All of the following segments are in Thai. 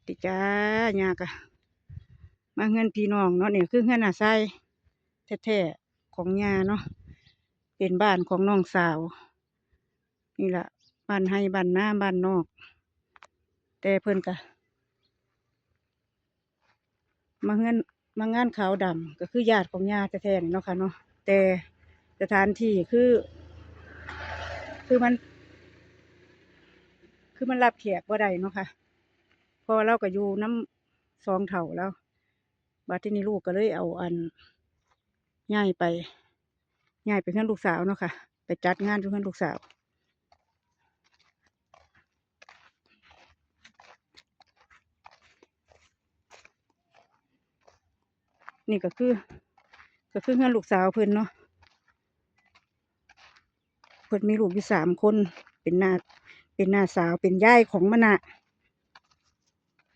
ติจ้าญากะมาเงินพี่น้องเนาะเนี่ยคือเงินอาศัยแท้ๆของญาเนาะเป็นบ้านของน้องสาวนี่แหละบ้านให้บ้านหน้าบ้านนอกแต่เพิ่นกะมางานขาวดำก็คือญาติของญาแท้ๆนี่เนาะค่ะเนาะแต่สถานที่คือมันรับแขกบ่ได้เนาะค่ะพอเราก็อยู่น้ำสองเฒ่าแล้วบัดทีนี้ลูกก็เลยเอาย้ายไปเพื่อนลูกสาวเนาะค่ะไปจัดงานเพื่อนลูกสาวนี่ก็คือเพื่อนลูกสาวเพื่อนเนาะเพื่อนมีลูกอยู่3 คนเป็นน้าสาวเป็นยายของมะนะ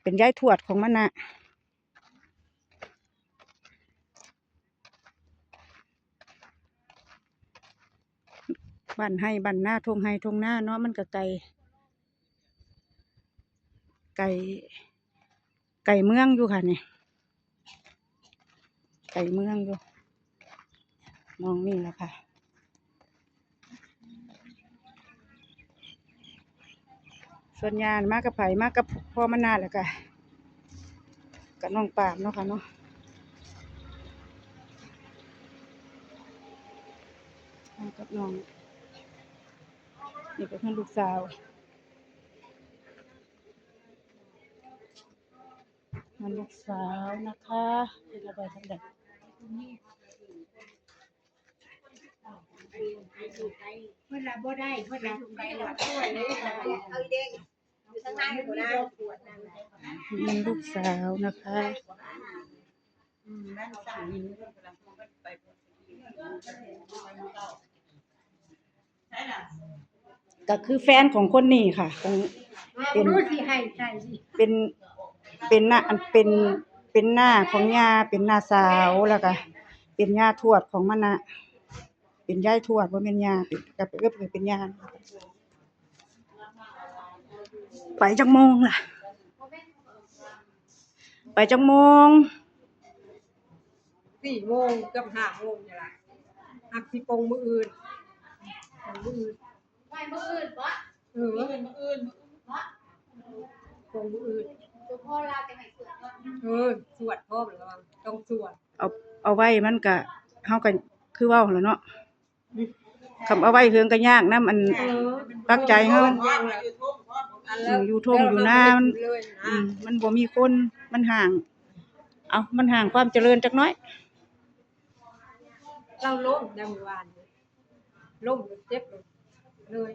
เป็นยายทวดของมะนะบ้านให้บ้านหน้าทงให้ทงหน้าเนาะมันก็ไกลเมืองอยู่ค่ะนี่ไกลเมืองอยู่มองนี่แหละค่ะส่วนยานมากกับไผ่มากกับพ่อมานานแล้วก็กับน้องปามเนาะค่ะเนาะกับน้องนี่เป็นเพื่อนลูกสาวมันลูกสาวนะคะเป็นระบายทั้งเด็กเพื่อนละบ่ได้เพื่อนละถูกไปหลอดช่วยเลยเอาเด้งอยู่ข้างในหมดนะมันลูกสาวนะคะก็คือแฟนของคนนี้ค่ะของเป็นหน้าของย่าเป็นน้าสาวแล้วก็เป็นย่าทวดของมันนะเป็นยายทวดว่าเป็นย่าเป็นย่าไปจักโมงล่ะไปจักโมง4 โมงเกือบ5 โมงนี่ล่ะอักสิปงมื้ออื่นไปมื้ออื่นบ่มื้ออื่นบ่ปงมื้ออื่นพ่อลาจะให้สวดสวดพร้อมแล้วต้องสวดเอาไว้มันก็เฮาก็คือเว้าแล้วเนาะคำเอาไว้เฮืองก็ยากนำอันปักใจเฮาอยู่ทุ่งอยู่นามันบ่มีคนมันห่างมันห่างความเจริญจักน้อยเราล้มในเมื่อวานล้มเจ็บเลย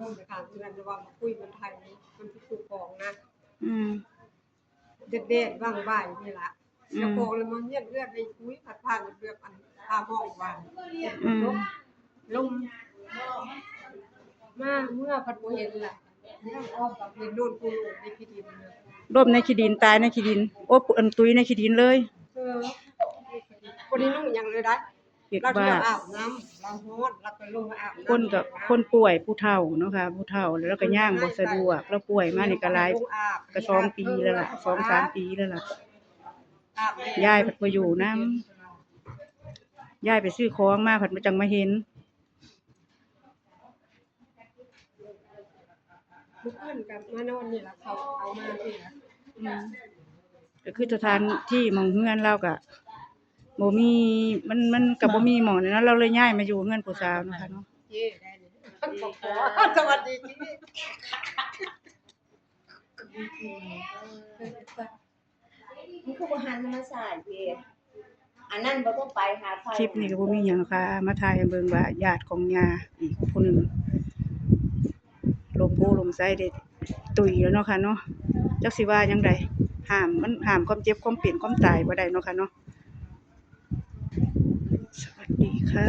ล้มไปข้างเรือนระวังคุยมันไทยมันถูกของนะเด็ดๆว่างบ่ายนี่ล่ะเจ้าของเลยมันเลือดในคุยผ่านเลือดอันตาห้องวานล้มมาเมื่อพัดบ่เห็นล่ะอ้อมกับเห็นโดนปูในขี้ดินร่มในขี้ดินตายในขี้ดินโอ้อันตุยในขี้ดินเลยคนนี้นุ่งยังเลยได้เราจะอาบน้ำเราฮ้อนเราก็ลงอาบน้ำคนป่วยผู้เฒ่าเนาะค่ะผู้เฒ่าแล้วก็ย่างบ่สะดวกแล้วป่วยมานี่ก็หลายก็2 ปีแล้วล่ะ2-3 ปีแล้วล่ะยายเพิ่นบ่อยู่นำยายไปซื้อของมาเพิ่นบ่จังมาเห็นทุกคนกับมานอนนี่ล่ะเขาเอามานี่ล่ะก็คือสถานที่หม้องเฮือนเราก็บ่มีมันก็บ่มีหม้องนั้นเราเลยย้ายมาอยู่เฮือนผู้สาวนะคะเนาะได้เลยสวัสดีจินี่คือบ่หันมาสายพี่อันนั้นบ่ต้องไปหาคลิปนี้ก็บ่มีหยังนะคะมาถ่ายให้เบิ่งว่าญาติของย่าอีกผู้นึงลมโพลมไส้ได้ตุยแล้วเนาะค่ะเนาะจักสิว่าจังไดห้ามความเจ็บความเป็นความตายบ่ได้เนาะค่ะเนาะสวัสดีค่ะ